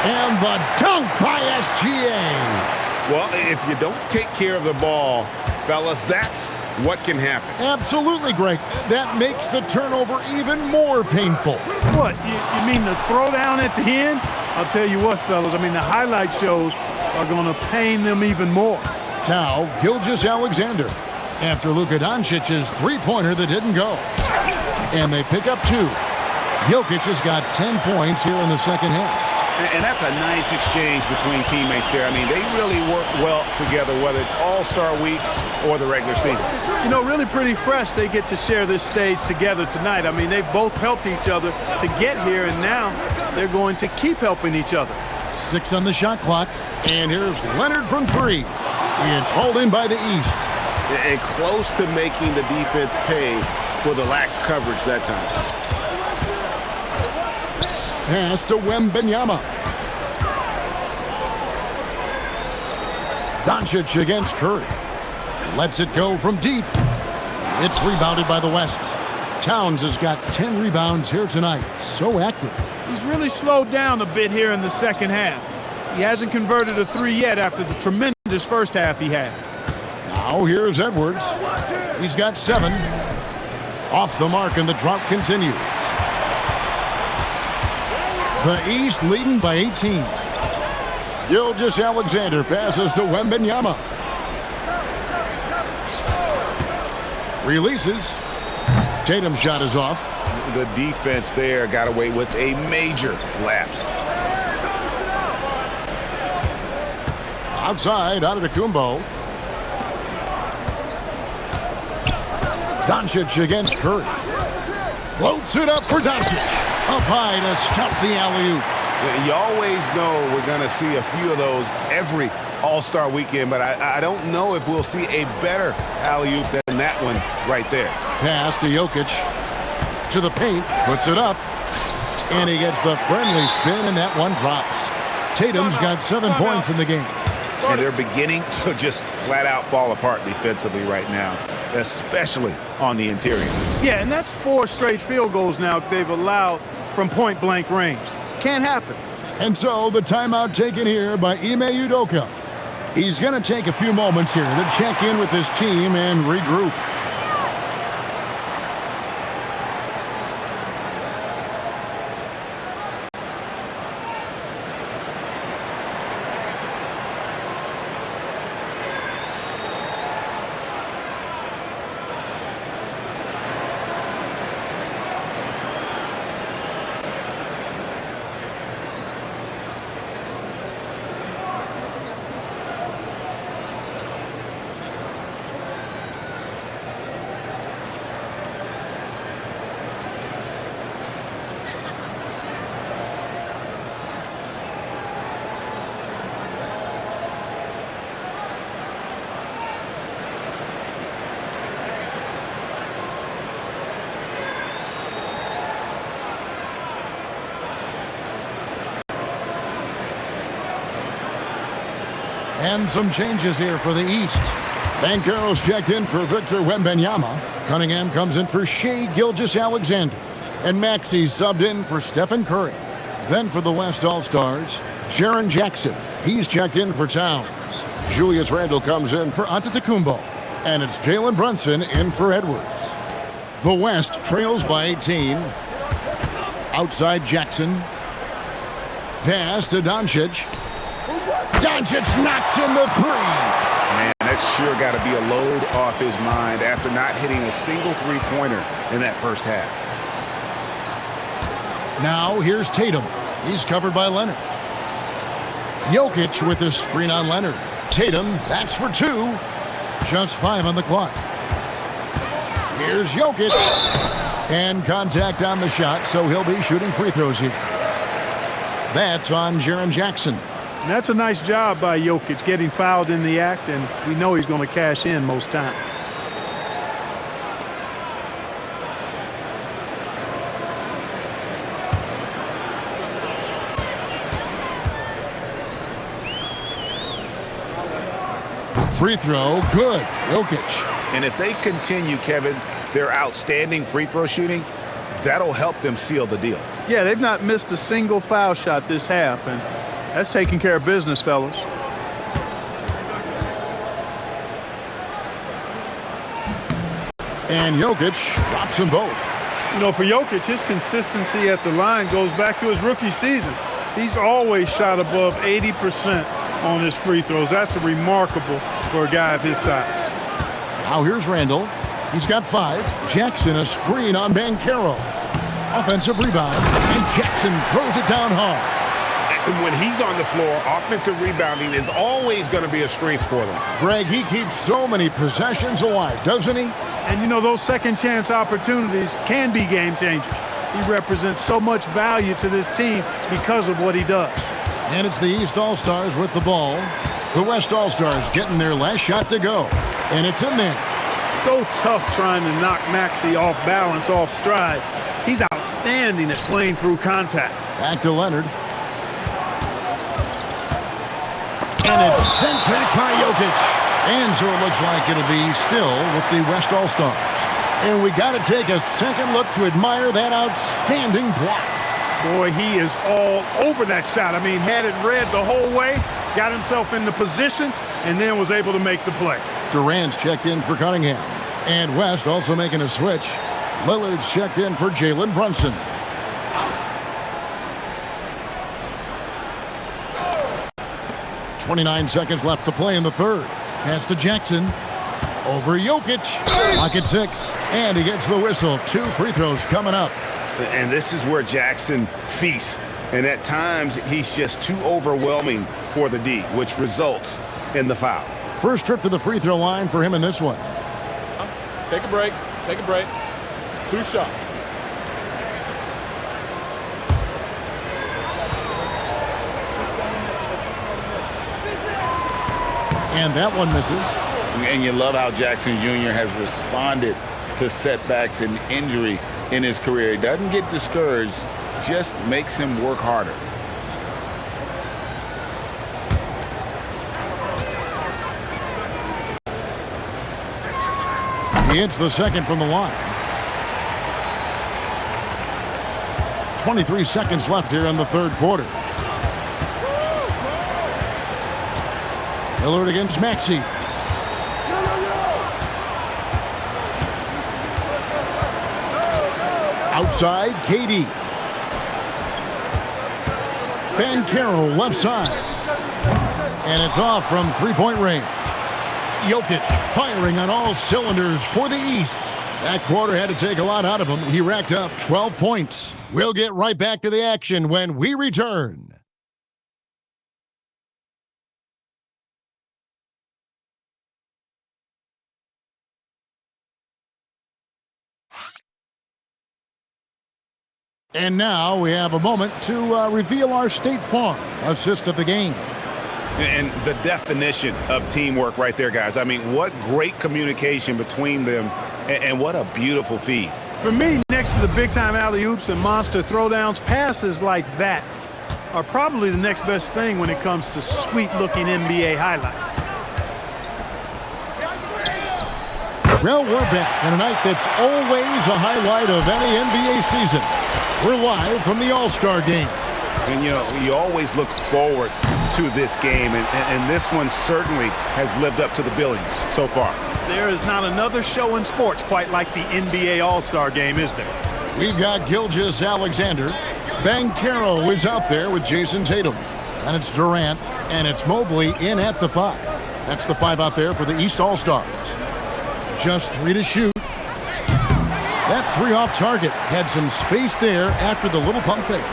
And the dunk by SGA. Well, if you don't take care of the ball, fellas, that's what can happen. Absolutely, Greg. That makes the turnover even more painful. What, you mean the throwdown at the end? I'll tell you what, fellas, I mean the highlight shows are going to pain them even more. Now, Gilgeous-Alexander after Luka Doncic's three-pointer that didn't go. And they pick up 2. Jokic has got 10 points here in the second half. And that's a nice exchange between teammates there. I mean, they really work well together, whether it's All-Star Week or the regular season. You know, really pretty fresh they get to share this stage together tonight. I mean, they've both helped each other to get here, and now they're going to keep helping each other. 6 on the shot clock, and here's Leonard from 3. It's hauled in by the East. And close to making the defense pay for the lax coverage that time. Pass to Wembanyama. Doncic against Curry. Lets it go from deep. It's rebounded by the West. Towns has got 10 rebounds here tonight. So active. He's really slowed down a bit here in the second half. He hasn't converted a 3 yet after the tremendous first half he had. Now here's Edwards. He's got 7. Off the mark, and the drought continues. The East leading by 18. Gilgeous-Alexander passes to Wembanyama. Releases. Tatum's shot is off. The defense there got away with a major lapse. Outside, Antetokounmpo. Doncic against Curry. Floats it up for Doncic. Up high to stuff the alley-oop. You always know we're going to see a few of those every All-Star weekend, but I don't know if we'll see a better alley-oop than that one right there. Pass to Jokic. To the paint. Puts it up. And he gets the friendly spin, and that one drops. Tatum's got 7 points in the game. And they're beginning to just flat-out fall apart defensively right now, especially on the interior. Yeah, and that's 4 straight field goals now they've allowed from point-blank range. Can't happen. And so the timeout taken here by Ime Udoka. He's going to take a few moments here to check in with his team and regroup. And some changes here for the East. Banchero's checked in for Victor Wembanyama. Cunningham comes in for Shai Gilgeous-Alexander. And Maxey's subbed in for Stephen Curry. Then for the West All-Stars, Jaren Jackson. He's checked in for Towns. Julius Randle comes in for Antetokounmpo. And it's Jalen Brunson in for Edwards. The West trails by 18. Outside Jackson. Pass to Doncic. Doncic knocks in the 3. Man, that's sure got to be a load off his mind after not hitting a single three-pointer in that first half. Now here's Tatum. He's covered by Leonard. Jokic with his screen on Leonard. Tatum, that's for 2. Just 5 on the clock. Here's Jokic. And contact on the shot, so he'll be shooting free throws here. That's on Jaren Jackson. And that's a nice job by Jokic, getting fouled in the act, and we know he's going to cash in most time. Free throw, good. Jokic. And if they continue, Kevin, their outstanding free throw shooting, that'll help them seal the deal. Yeah, they've not missed a single foul shot this half, and that's taking care of business, fellas. And Jokic drops them both. You know, for Jokic, his consistency at the line goes back to his rookie season. He's always shot above 80% on his free throws. That's remarkable for a guy of his size. Now here's Randall. He's got 5. Jackson a screen on Banchero. Offensive rebound, and Jackson throws it down hard. And when he's on the floor, offensive rebounding is always going to be a strength for them. Greg, he keeps so many possessions alive, doesn't he? And you know, those second chance opportunities can be game changers. He represents so much value to this team because of what he does. And it's the East All-Stars with the ball. The West All-Stars getting their last shot to go. And it's in there. So tough trying to knock Maxey off balance, off stride. He's outstanding at playing through contact. Back to Leonard. And it's sent back by Jokic. And so it looks like it'll be still with the West All-Stars. And we got to take a second look to admire that outstanding block. Boy, he is all over that shot. I mean, had it read the whole way, got himself in the position, and then was able to make the play. Durant's checked in for Cunningham. And West also making a switch. Lillard's checked in for Jalen Brunson. .29 seconds left to play in the third. Pass to Jackson. Over Jokic. Clock at 6. And he gets the whistle. 2 free throws coming up. And this is where Jackson feasts. And at times, he's just too overwhelming for the D, which results in the foul. First trip to the free throw line for him in this one. Take a break. Take a break. 2 shots. And that one misses. And you love how Jackson Jr. has responded to setbacks and injury in his career. He doesn't get discouraged, just makes him work harder. He hits the second from the line. 23 seconds left here in the third quarter. Lillard against Maxey. Outside, KD. Banchero left side. And it's off from three-point range. Jokic firing on all cylinders for the East. That quarter had to take a lot out of him. He racked up 12 points. We'll get right back to the action when we return. And now we have a moment to reveal our State Farm assist of the game. And the definition of teamwork right there, guys. I mean, what great communication between them, and what a beautiful feed. For me, next to the big-time alley-oops and monster throwdowns, passes like that are probably the next best thing when it comes to sweet-looking NBA highlights. Well, we're back on a night that's always a highlight of any NBA season. We're live from the All-Star Game. And, you know, you always look forward to this game, and this one certainly has lived up to the billing so far. There is not another show in sports quite like the NBA All-Star Game, is there? We've got Gilgeous-Alexander. Banchero is out there with Jason Tatum. And it's Durant, and it's Mobley in at the 5. That's the 5 out there for the East All-Stars. Just 3 to shoot. That 3 off target. Had some space there after the little pump fake.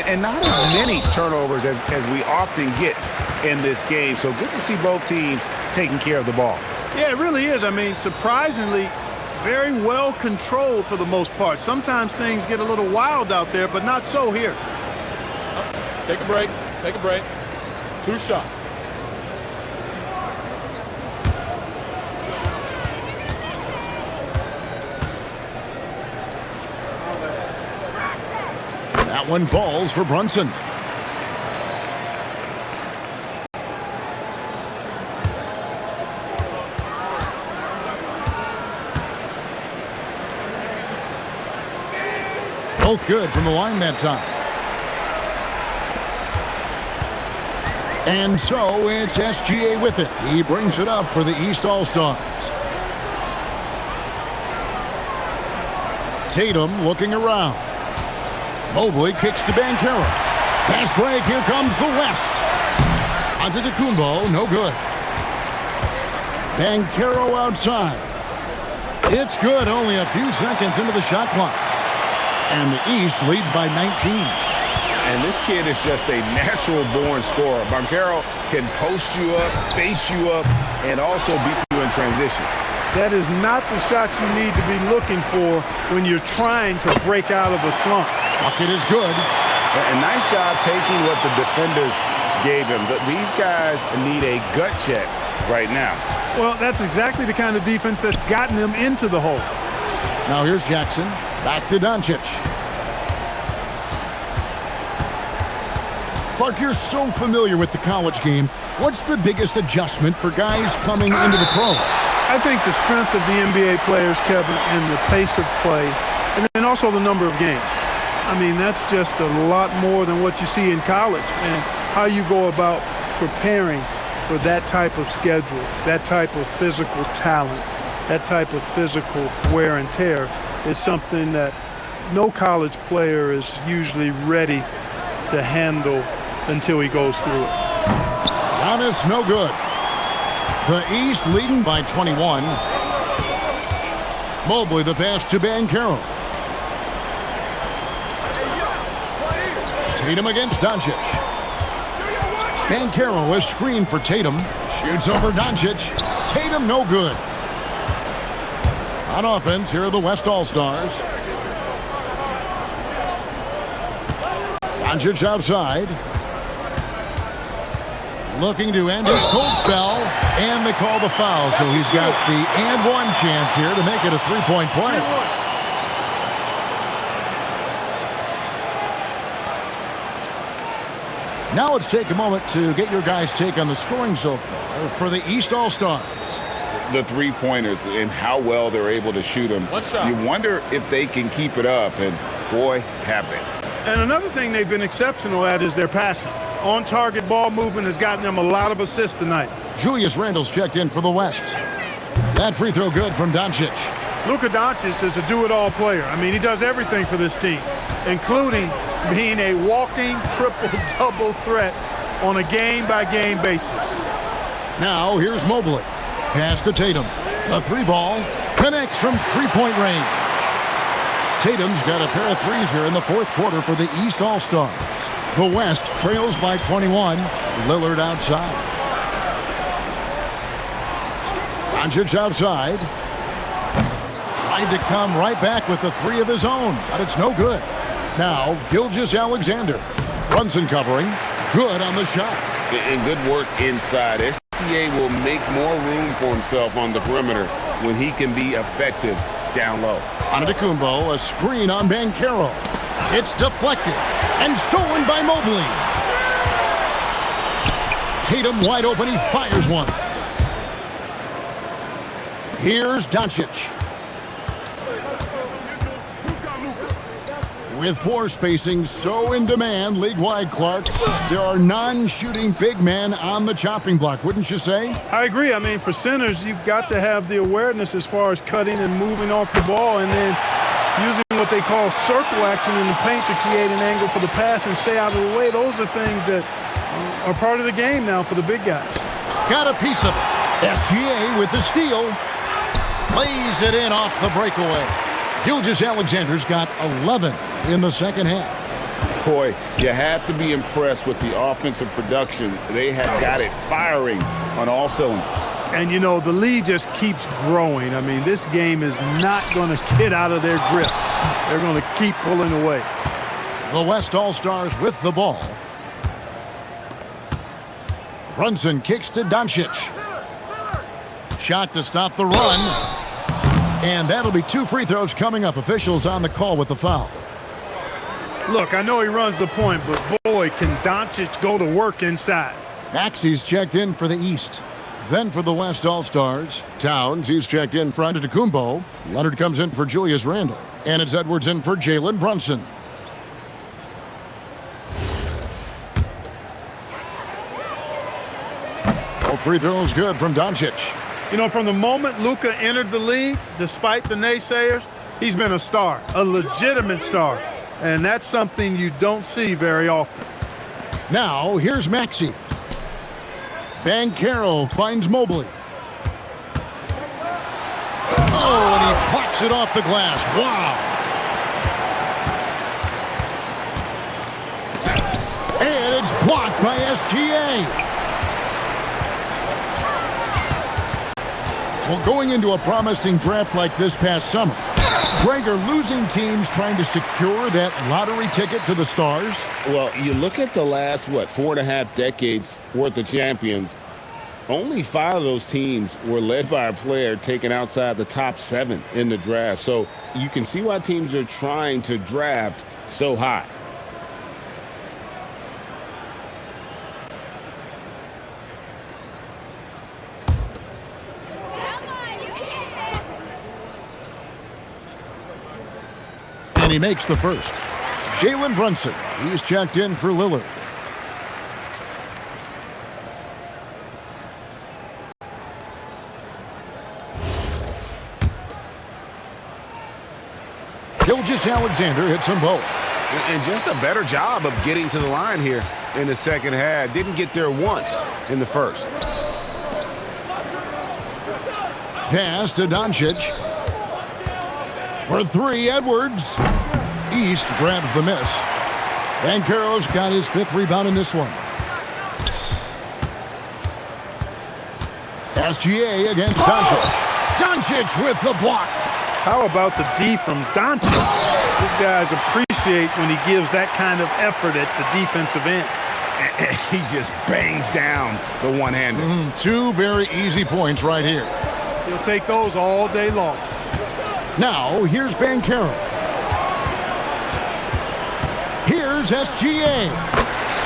And not as many turnovers as we often get in this game. So good to see both teams taking care of the ball. Yeah, it really is. I mean, surprisingly, very well controlled for the most part. Sometimes things get a little wild out there, but not so here. Take a break. Take a break. 2 shots. That one falls for Brunson. Both good from the line that time. And so it's SGA with it. He brings it up for the East All-Stars. Tatum looking around. Mobley kicks to Banchero. Pass break, here comes the West. Antetokounmpo, no good. Banchero outside. It's good, only a few seconds into the shot clock. And the East leads by 19. And this kid is just a natural-born scorer. Banchero can post you up, face you up, and also beat you in transition. That is not the shot you need to be looking for when you're trying to break out of a slump. Bucket is good. A nice job taking what the defenders gave him. But these guys need a gut check right now. Well, that's exactly the kind of defense that's gotten them into the hole. Now here's Jackson. Back to Doncic. Clark, you're so familiar with the college game. What's the biggest adjustment for guys coming into the pro? I think the strength of the NBA players, Kevin, and the pace of play, and then also the number of games. I mean, that's just a lot more than what you see in college. And how you go about preparing for that type of schedule, that type of physical talent, that type of physical wear and tear is something that no college player is usually ready to handle until he goes through it. Giannis, no good. The East leading by 21. Mobley the pass to Banchero. Tatum against Doncic. Banchero is screened for Tatum. Shoots over Doncic. Tatum no good. On offense, here are the West All-Stars. Doncic outside. Looking to end his cold spell, and they call the foul, so he's got the and one chance here to make it a three-point play. Now let's take a moment to get your guys' take on the scoring so far for the East All-Stars. The three-pointers and how well they're able to shoot them. You wonder if they can keep it up, and boy, have they. And another thing they've been exceptional at is their passing. On-target ball movement has gotten them a lot of assists tonight. Julius Randle's checked in for the West. That free throw good from Doncic. Luka Doncic is a do-it-all player. I mean, he does everything for this team, including being a walking triple-double threat on a game-by-game basis. Now here's Mobley. Pass to Tatum. The three ball connects from three-point range. Tatum's got a pair of threes here in the fourth quarter for the East All-Stars. The West trails by 21. Lillard outside. Doncic outside. Tried to come right back with the three of his own, but it's no good. Now, Gilgeous-Alexander. Brunson covering. Good on the shot. And good work inside. SGA will make more room for himself on the perimeter when he can be effective down low. Antetokounmpo, a screen on Banchero. It's deflected and stolen by Mobley. Tatum wide open, he fires one. Here's Doncic. With floor spacing so in demand league-wide, Clark, there are non-shooting big men on the chopping block, wouldn't you say? I agree. I mean, for centers, you've got to have the awareness as far as cutting and moving off the ball and then using what they call circle action in the paint to create an angle for the pass and stay out of the way. Those are things that are part of the game now for the big guys. Got a piece of it. SGA with the steal. Lays it in off the breakaway. Gilgeous-Alexander's got 11 in the second half. Boy, you have to be impressed with the offensive production. They have got it firing on all cylinders. And, you know, the lead just keeps growing. I mean, this game is not going to get out of their grip. They're going to keep pulling away. The West All-Stars with the ball. Brunson kicks to Doncic. Shot to stop the run. And that'll be two free throws coming up. Officials on the call with the foul. Look, I know he runs the point, but boy, can Doncic go to work inside. Maxey's checked in for the East. Then for the West All-Stars, Towns, he's checked in for Antetokounmpo. Leonard comes in for Julius Randle. And it's Edwards in for Jalen Brunson. Both free throws good from Doncic. You know, from the moment Luka entered the league, despite the naysayers, he's been a star, a legitimate star. And that's something you don't see very often. Now, here's Maxey. Banchero finds Mobley. Oh, and he plucks it off the glass. Wow. And it's blocked by SGA. Well, going into a promising draft like this past summer, Greg, are losing teams trying to secure that lottery ticket to the stars? Well, you look at the last, 4.5 decades worth of champions, only 5 of those teams were led by a player taken outside the top 7 in the draft. So you can see why teams are trying to draft so high. And he makes the first. Jalen Brunson, he's checked in for Lillard. Gilgeous-Alexander hits them both. And just a better job of getting to the line here in the second half. Didn't get there once in the first. Pass to Doncic. For 3, Edwards. East grabs the miss. Banchero's got his 5th rebound in this one. SGA against Doncic. Doncic with the block. How about the D from Doncic? These guys appreciate when he gives that kind of effort at the defensive end. He just bangs down the one-hander. 2 very easy points right here. He'll take those all day long. Now, here's Banchero. Here's SGA.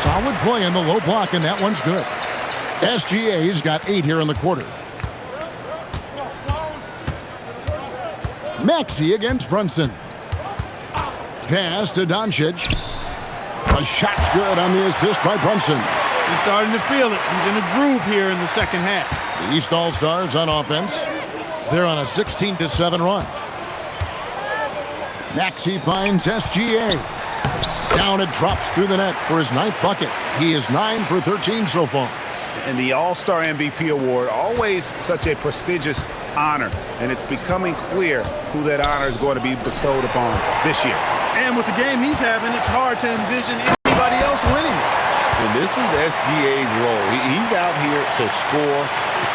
Solid play in the low block, and that one's good. SGA's got 8 here in the quarter. Maxey against Brunson. Pass to Doncic. A shot's good on the assist by Brunson. He's starting to feel it. He's in a groove here in the second half. The East All-Stars on offense. They're on a 16-7 run. Maxey finds SGA. Down it drops through the net for his 9th bucket. He is 9 for 13 so far. And the All-Star MVP award, always such a prestigious honor. And it's becoming clear who that honor is going to be bestowed upon this year. And with the game he's having, it's hard to envision anybody else winning it. And this is SGA's role. He's out here to score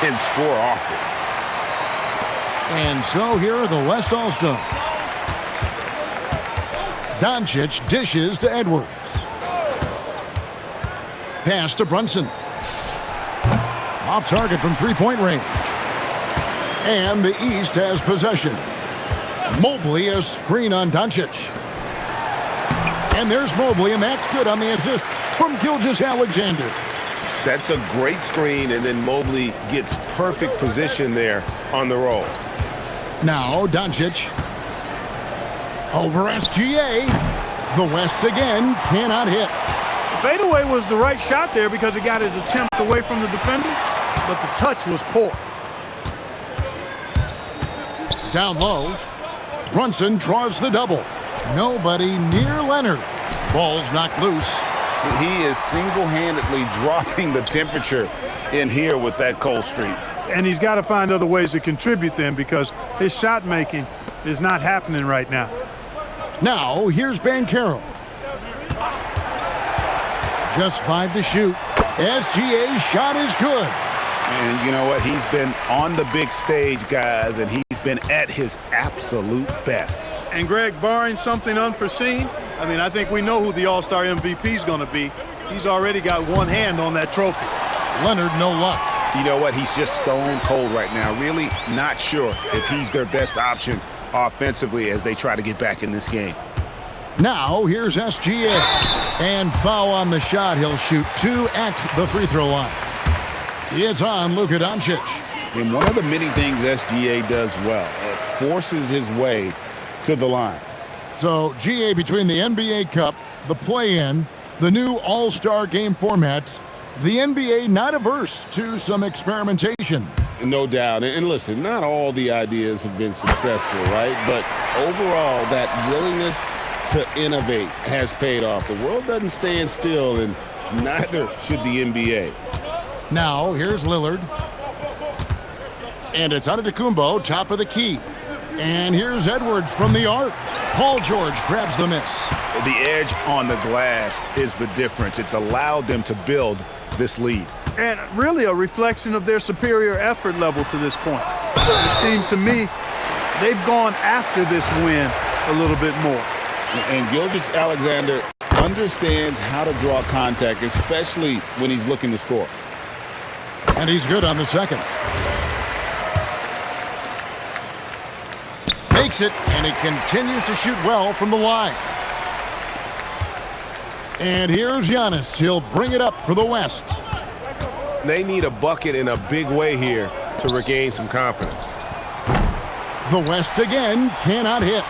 and score often. And so here are the West All-Stars. Doncic dishes to Edwards. Pass to Brunson. Off target from three-point range. And the East has possession. Mobley a screen on Doncic. And there's Mobley, and that's good on the assist from Gilgeous-Alexander. Sets a great screen, and then Mobley gets perfect position there on the roll. Now Doncic. Over SGA. The West again cannot hit. The fadeaway was the right shot there because it got his attempt away from the defender, but the touch was poor. Down low. Brunson draws the double. Nobody near Leonard. Ball's knocked loose. He is single-handedly dropping the temperature in here with that cold streak. And he's got to find other ways to contribute then because his shot making is not happening right now. Now, here's Banchero. Just 5 to shoot. SGA's shot is good. And you know what? He's been on the big stage, guys, and he's been at his absolute best. And Greg, barring something unforeseen, I think we know who the All-Star MVP is going to be. He's already got one hand on that trophy. Leonard, no luck. You know what? He's just stone cold right now. Really not sure if he's their best option offensively as they try to get back in this game. Now, here's SGA. And foul on the shot. He'll shoot 2 at the free throw line. It's on Luka Doncic. And one of the many things SGA does well, forces his way to the line. So, GA, between the NBA Cup, the play-in, the new All-Star game formats, The NBA not averse to some experimentation. No doubt. And listen, not all the ideas have been successful, right? But overall, that willingness to innovate has paid off. The world doesn't stand still, and neither should the NBA. Now, here's Lillard. And it's Antetokounmpo, top of the key. And here's Edwards from the arc. Paul George grabs the miss. The edge on the glass is the difference. It's allowed them to build this lead. And really a reflection of their superior effort level to this point. It seems to me they've gone after this win a little bit more. And Gilgeous-Alexander understands how to draw contact, especially when he's looking to score. And he's good on the second. Makes it, and he continues to shoot well from the line. And here's Giannis. He'll bring it up for the West. They need a bucket in a big way here to regain some confidence. The West again cannot hit.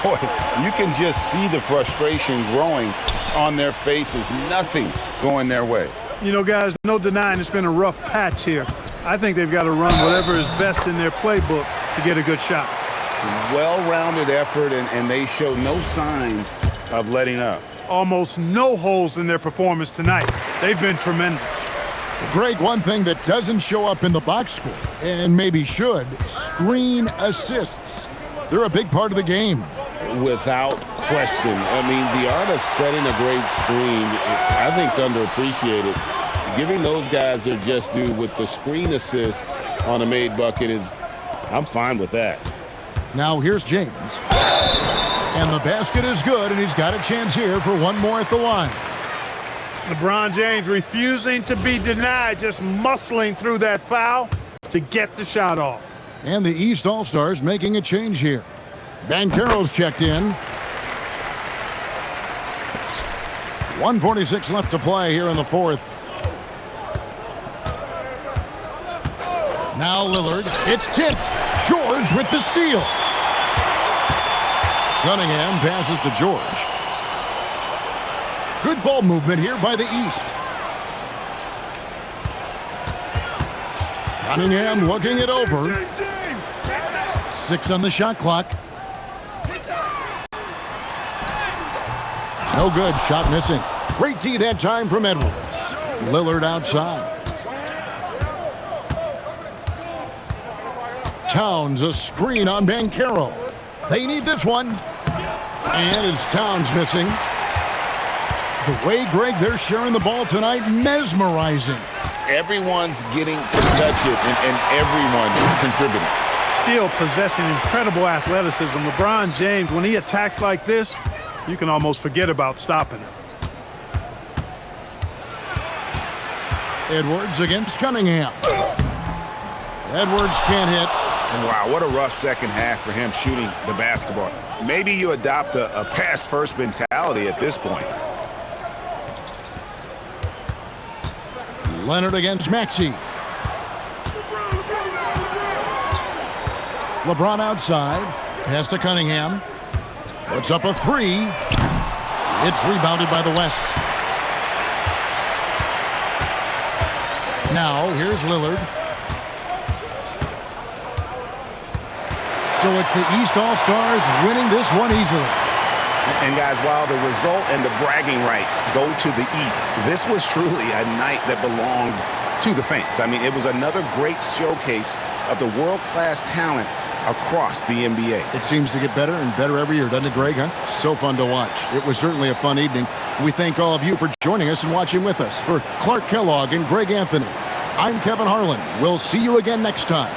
Boy, you can just see the frustration growing on their faces. Nothing going their way. You know, guys, no denying it's been a rough patch here. I think they've got to run whatever is best in their playbook to get a good shot. Well-rounded effort, and they show no signs of letting up. Almost no holes in their performance tonight. They've been tremendous. Greg, one thing that doesn't show up in the box score, and maybe should, screen assists. They're a big part of the game. Without question. I mean, the art of setting a great screen, I think, is underappreciated. Giving those guys their just due with the screen assist on a made bucket is, I'm fine with that. Now here's James. And the basket is good, and he's got a chance here for one more at the line. LeBron James refusing to be denied, just muscling through that foul to get the shot off. And the East All-Stars making a change here. Banchero's checked in. 1:46 left to play here in the fourth. Now Lillard. It's tipped. George with the steal. Cunningham passes to George. Good ball movement here by the East. Cunningham looking it over. 6 on the shot clock. No good. Shot missing. Great D that time from Edwards. Lillard outside. Towns, a screen on Banchero. They need this one. And it's Towns missing. The way, Greg, they're sharing the ball tonight, mesmerizing. Everyone's getting to touch it, and everyone contributing. Still possessing incredible athleticism. LeBron James, when he attacks like this, you can almost forget about stopping him. Edwards against Cunningham. Edwards can't hit. And wow, what a rough second half for him shooting the basketball. Maybe you adopt a pass-first mentality at this point. Leonard against Maxey. LeBron outside. Pass to Cunningham. Puts up a three. It's rebounded by the West. Now, here's Lillard. So it's the East All-Stars winning this one easily. And guys, while the result and the bragging rights go to the East, this was truly a night that belonged to the fans. I mean, it was another great showcase of the world-class talent across the NBA. It seems to get better and better every year, doesn't it, Greg? Huh? So fun to watch. It was certainly a fun evening. We thank all of you for joining us and watching with us. For Clark Kellogg and Greg Anthony, I'm Kevin Harlan. We'll see you again next time